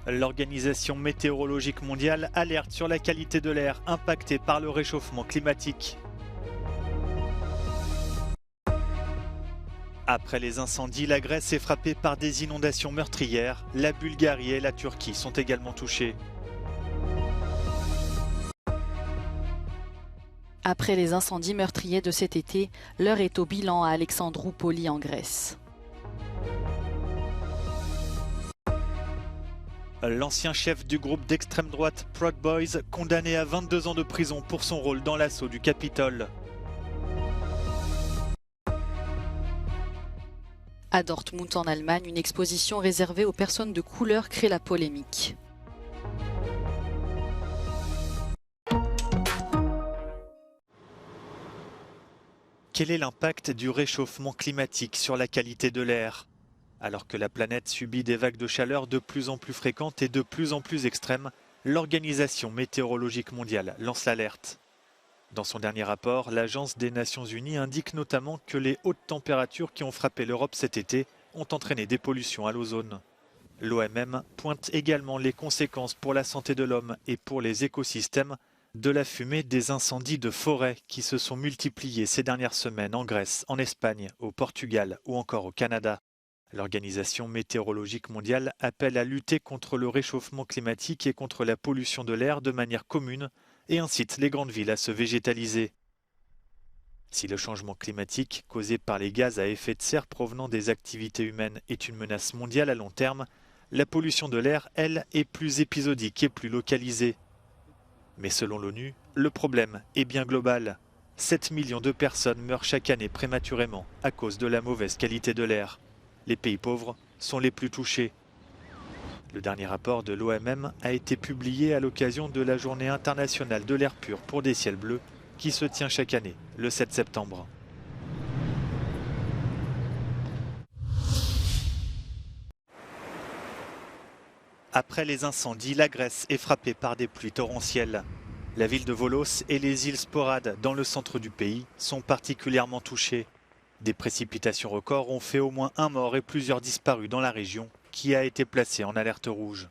L'Organisation météorologique mondiale alerte sur la qualité de l'air impactée par le réchauffement climatique. Après les incendies, la Grèce est frappée par des inondations meurtrières. La Bulgarie et la Turquie sont également touchées. Après les incendies meurtriers de cet été, l'heure est au bilan à Alexandroupoli en Grèce. L'ancien chef du groupe d'extrême droite Proud Boys, condamné à 22 ans de prison pour son rôle dans l'assaut du Capitole. À Dortmund en Allemagne, une exposition réservée aux personnes de couleur crée la polémique. Quel est l'impact du réchauffement climatique sur la qualité de l'air ? Alors que la planète subit des vagues de chaleur de plus en plus fréquentes et de plus en plus extrêmes, l'Organisation météorologique mondiale lance l'alerte. Dans son dernier rapport, l'Agence des Nations Unies indique notamment que les hautes températures qui ont frappé l'Europe cet été ont entraîné des pollutions à l'ozone. L'OMM pointe également les conséquences pour la santé de l'homme et pour les écosystèmes de la fumée des incendies de forêt qui se sont multipliés ces dernières semaines en Grèce, en Espagne, au Portugal ou encore au Canada. L'Organisation météorologique mondiale appelle à lutter contre le réchauffement climatique et contre la pollution de l'air de manière commune et incite les grandes villes à se végétaliser. Si le changement climatique causé par les gaz à effet de serre provenant des activités humaines est une menace mondiale à long terme, la pollution de l'air, elle, est plus épisodique et plus localisée. Mais selon l'ONU, le problème est bien global. 7 millions de personnes meurent chaque année prématurément à cause de la mauvaise qualité de l'air. Les pays pauvres sont les plus touchés. Le dernier rapport de l'OMM a été publié à l'occasion de la Journée internationale de l'air pur pour des ciels bleus qui se tient chaque année, le 7 septembre. Après les incendies, la Grèce est frappée par des pluies torrentielles. La ville de Volos et les îles Sporades dans le centre du pays sont particulièrement touchées. Des précipitations records ont fait au moins un mort et plusieurs disparus dans la région, qui a été placée en alerte rouge.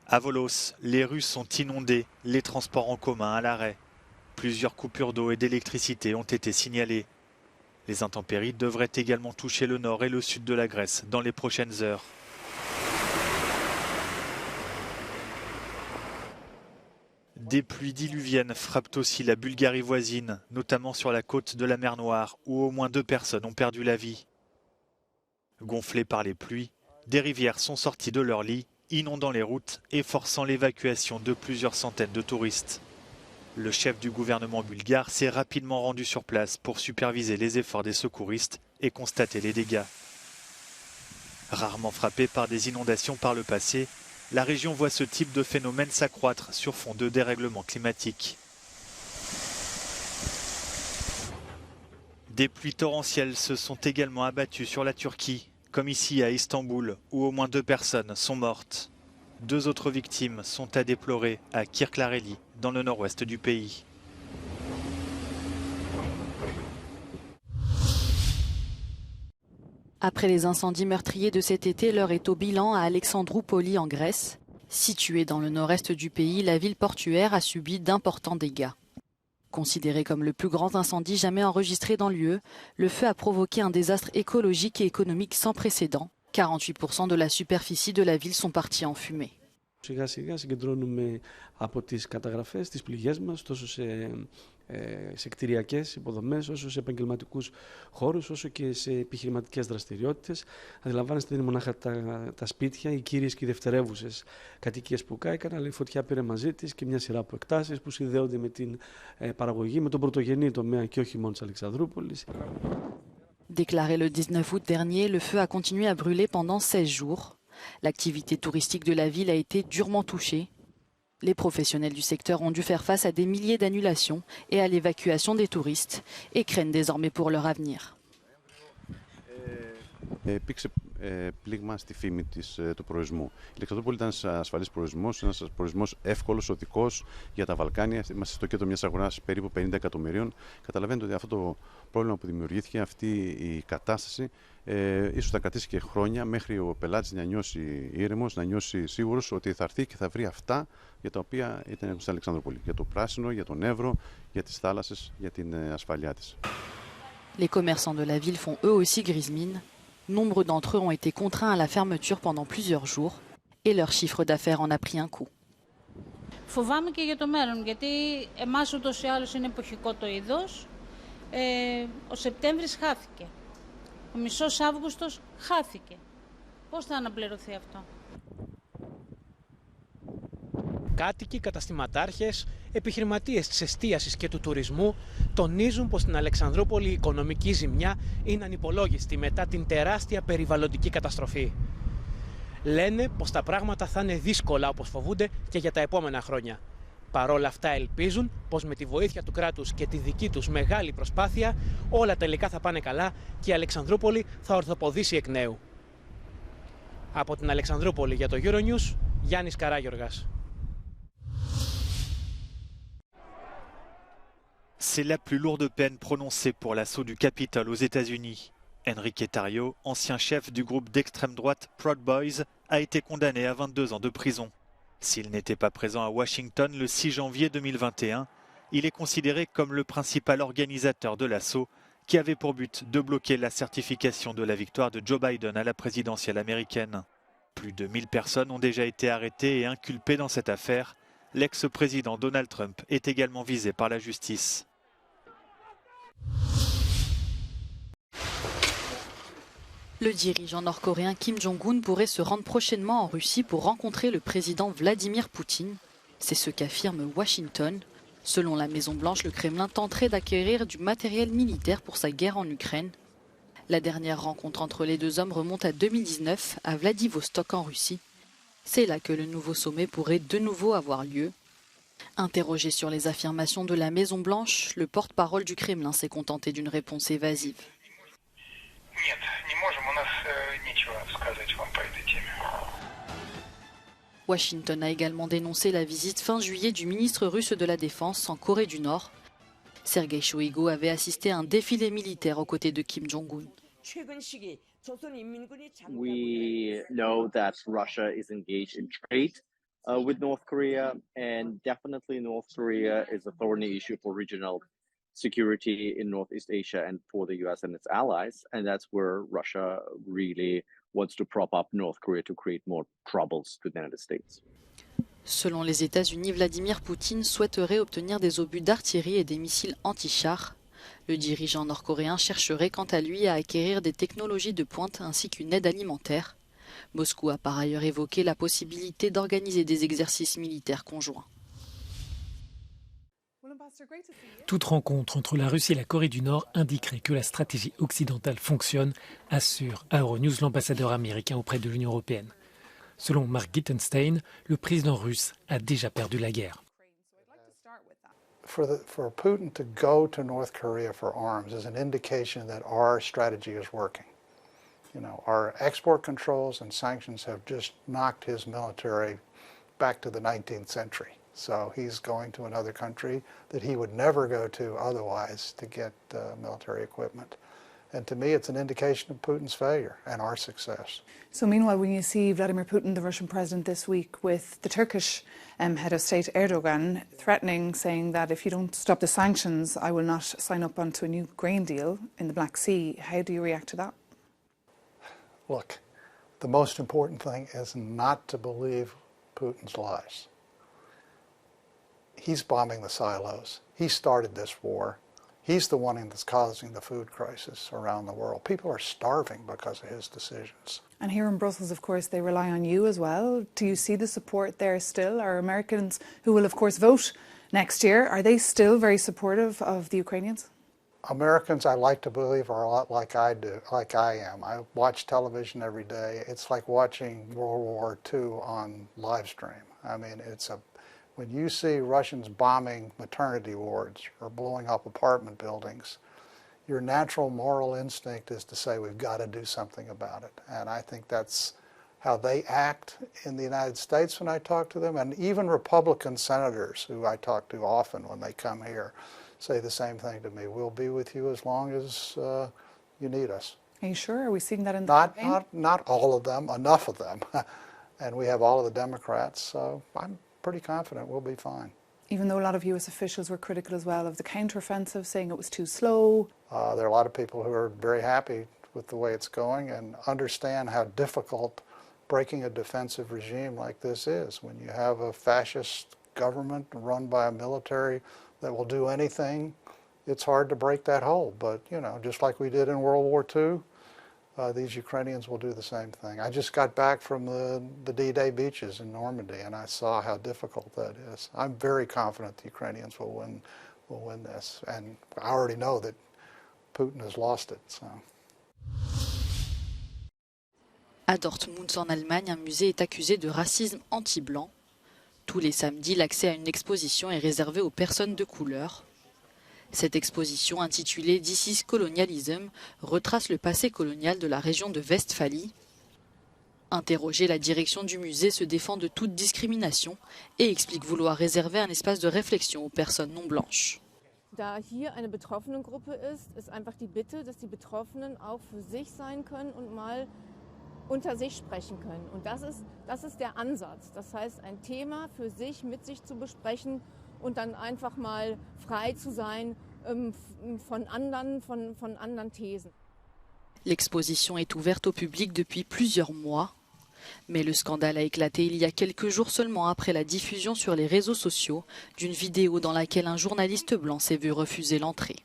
À Volos, les rues sont inondées, les transports en commun à l'arrêt. Plusieurs coupures d'eau et d'électricité ont été signalées. Les intempéries devraient également toucher le nord et le sud de la Grèce dans les prochaines heures. Des pluies diluviennes frappent aussi la Bulgarie voisine, notamment sur la côte de la mer Noire, où au moins 2 personnes ont perdu la vie. Gonflées par les pluies, des rivières sont sorties de leur lit, inondant les routes et forçant l'évacuation de plusieurs centaines de touristes. Le chef du gouvernement bulgare s'est rapidement rendu sur place pour superviser les efforts des secouristes et constater les dégâts. Rarement frappée par des inondations par le passé, la région voit ce type de phénomène s'accroître sur fond de dérèglement climatique. Des pluies torrentielles se sont également abattues sur la Turquie, comme ici à Istanbul, où au moins 2 personnes sont mortes. 2 autres victimes sont à déplorer à Kirklareli, dans le nord-ouest du pays. Après les incendies meurtriers de cet été, l'heure est au bilan à Alexandroupoli en Grèce. Située dans le nord-est du pays, la ville portuaire a subi d'importants dégâts. Considéré comme le plus grand incendie jamais enregistré dans l'UE, le feu a provoqué un désastre écologique et économique sans précédent. 48% de la superficie de la ville sont partis en fumée. Σιγά σιγά συγκεντρώνουμε από τις καταγραφές, τις πληγές μας, τόσο σε κτηριακές υποδομές, όσο σε επαγγελματικούς χώρους, όσο και σε επιχειρηματικές δραστηριότητες. Αντιλαμβάνεστε, δεν είναι μονάχα τα σπίτια, οι κύριες και οι δευτερεύουσες κατοικίες που κάηκαν, αλλά η φωτιά πήρε μαζί της και μια σειρά από εκτάσεις που συνδέονται με την παραγωγή, με τον πρωτογενή τομέα και όχι μόνο της Αλεξανδρούπολης. Déclaré le 19 août dernier, le feu a continué à brûler pendant 16 jours. L'activité touristique de la ville a été durement touchée. Les professionnels du secteur ont dû faire face à des milliers d'annulations et à l'évacuation des touristes et craignent désormais pour leur avenir. Υπήρξε πλήγμα στη φήμη του προορισμού. Η Αλεξανδρούπολη ήταν ένας ασφαλής προορισμός, ένας προορισμός εύκολος, οδικός για τα Βαλκάνια. Είμαστε στο κέντρο μιας αγοράς περίπου 50 εκατομμυρίων. Καταλαβαίνετε ότι αυτό το πρόβλημα που δημιουργήθηκε, αυτή η κατάσταση, ίσως θα κρατήσει και χρόνια μέχρι ο πελάτης να νιώσει ήρεμος, να νιώσει σίγουρος ότι θα έρθει και θα βρει αυτά για τα οποία ήταν στην Αλεξανδρούπολη. Για το πράσινο, για τον Εύρο, για τις θάλασσες, για την ασφαλειά της. Les commerçants de la ville font eux aussi grise mine. Nombre d'entre eux ont été contraints à la fermeture pendant plusieurs jours et leur chiffre d'affaires en a pris un coup. Φοβάμαι και για το μέλλον, γιατί εμάς ούτως ή άλλως είναι εποχικό το είδος. Ο Σεπτέμβρης χάθηκε. Ο μισός Αύγουστος χάθηκε. Πώς θα αναπληρωθεί αυτό? Κάτοικοι, καταστηματάρχες, επιχειρηματίες της εστίασης και του τουρισμού τονίζουν πως στην Αλεξανδρούπολη η οικονομική ζημιά είναι ανυπολόγιστη μετά την τεράστια περιβαλλοντική καταστροφή. Λένε πως τα πράγματα θα είναι δύσκολα όπως φοβούνται και για τα επόμενα χρόνια. Παρόλα αυτά ελπίζουν πως με τη βοήθεια του κράτους και τη δική τους μεγάλη προσπάθεια όλα τελικά θα πάνε καλά και η Αλεξανδρούπολη θα ορθοποδήσει εκ νέου. Από την Αλεξανδρούπολη για το Euronews, Γιάννης Καράγιοργας. C'est la plus lourde peine prononcée pour l'assaut du Capitole aux États-Unis. Enrique Tarrio, ancien chef du groupe d'extrême droite Proud Boys, a été condamné à 22 ans de prison. S'il n'était pas présent à Washington le 6 janvier 2021, il est considéré comme le principal organisateur de l'assaut qui avait pour but de bloquer la certification de la victoire de Joe Biden à la présidentielle américaine. Plus de 1000 personnes ont déjà été arrêtées et inculpées dans cette affaire. L'ex-président Donald Trump est également visé par la justice. Le dirigeant nord-coréen Kim Jong-un pourrait se rendre prochainement en Russie pour rencontrer le président Vladimir Poutine. C'est ce qu'affirme Washington. Selon la Maison-Blanche, le Kremlin tenterait d'acquérir du matériel militaire pour sa guerre en Ukraine. La dernière rencontre entre les deux hommes remonte à 2019 à Vladivostok en Russie. C'est là que le nouveau sommet pourrait de nouveau avoir lieu. Interrogé sur les affirmations de la Maison-Blanche, le porte-parole du Kremlin s'est contenté d'une réponse évasive. Washington a également dénoncé la visite fin juillet du ministre russe de la Défense en Corée du Nord. Sergei Shoigu avait assisté à un défilé militaire aux côtés de Kim Jong-un. We know that Russia is engaged in trade with North Korea, and definitely North Korea is a thorny issue for regional security in Northeast Asia and for the US and its allies, and that's where Russia really wants to prop up North Korea to create more troubles to the United States. Selon les États-Unis, Vladimir Poutine souhaiterait obtenir des obus d'artillerie et des missiles anti-chars. Le dirigeant nord-coréen chercherait quant à lui à acquérir des technologies de pointe ainsi qu'une aide alimentaire. Moscou a par ailleurs évoqué la possibilité d'organiser des exercices militaires conjoints. Toute rencontre entre la Russie et la Corée du Nord indiquerait que la stratégie occidentale fonctionne, assure à Euronews l'ambassadeur américain auprès de l'Union européenne. Selon Mark Gittenstein, le président russe a déjà perdu la guerre. For Putin to go to North Korea for arms is an indication that our strategy is working. You know, our export controls and sanctions have just knocked his military back to the 19th century. So he's going to another country that he would never go to otherwise to get military equipment. And to me, it's an indication of Putin's failure and our success. So meanwhile, when you see Vladimir Putin, the Russian president, this week with the Turkish head of state Erdogan threatening, saying that if you don't stop the sanctions, I will not sign up onto a new grain deal in the Black Sea, how do you react to that? Look, the most important thing is not to believe Putin's lies. He's bombing the silos. He started this war. He's the one that's causing the food crisis around the world. People are starving because of his decisions. And here in Brussels, of course, they rely on you as well. Do you see the support there still? Are Americans who will, of course, vote next year, are they still very supportive of the Ukrainians? Americans, I like to believe, are a lot like I am. I watch television every day. It's like watching World War II on live stream. I mean, when you see Russians bombing maternity wards or blowing up apartment buildings, your natural moral instinct is to say we've got to do something about it. And I think that's how they act in the United States when I talk to them. And even Republican senators who I talk to often when they come here say the same thing to me. We'll be with you as long as you need us. Are you sure? Are we seeing that in the campaign? Not all of them, enough of them. And we have all of the Democrats, so I'm pretty confident we'll be fine. Even though a lot of US officials were critical as well of the counteroffensive, saying it was too slow. There are a lot of people who are very happy with the way it's going and understand how difficult breaking a defensive regime like this is. When you have a fascist government run by a military that will do anything, it's hard to break that hold. But, you know, just like we did in World War II, these Ukrainians will do the same thing. I just got back from the D-Day beaches in Normandy, and I saw how difficult that is. I'm very confident the Ukrainians will win this, and I already know that Putin has lost it. So. À Dortmund, en Allemagne, un musée est accusé de racisme anti-blanc. Tous les samedis, l'accès à une exposition est réservé aux personnes de couleur. Cette exposition, intitulée This is Colonialism, retrace le passé colonial de la région de Westphalie. Interrogé, la direction du musée se défend de toute discrimination et explique vouloir réserver un espace de réflexion aux personnes non blanches. Da hier eine Betroffenengruppe ist einfach die Bitte, dass die Betroffenen auch für sich sein können und mal unter sich sprechen können. Und das ist der Ansatz. Das heißt, ein Thema für sich, mit sich zu besprechen und dann einfach mal frei zu sein von anderen Thesen. L'exposition est ouverte au public depuis plusieurs mois, mais le scandale a éclaté il y a quelques jours seulement après la diffusion sur les réseaux sociaux d'une vidéo dans laquelle un journaliste blanc s'est vu refuser l'entrée.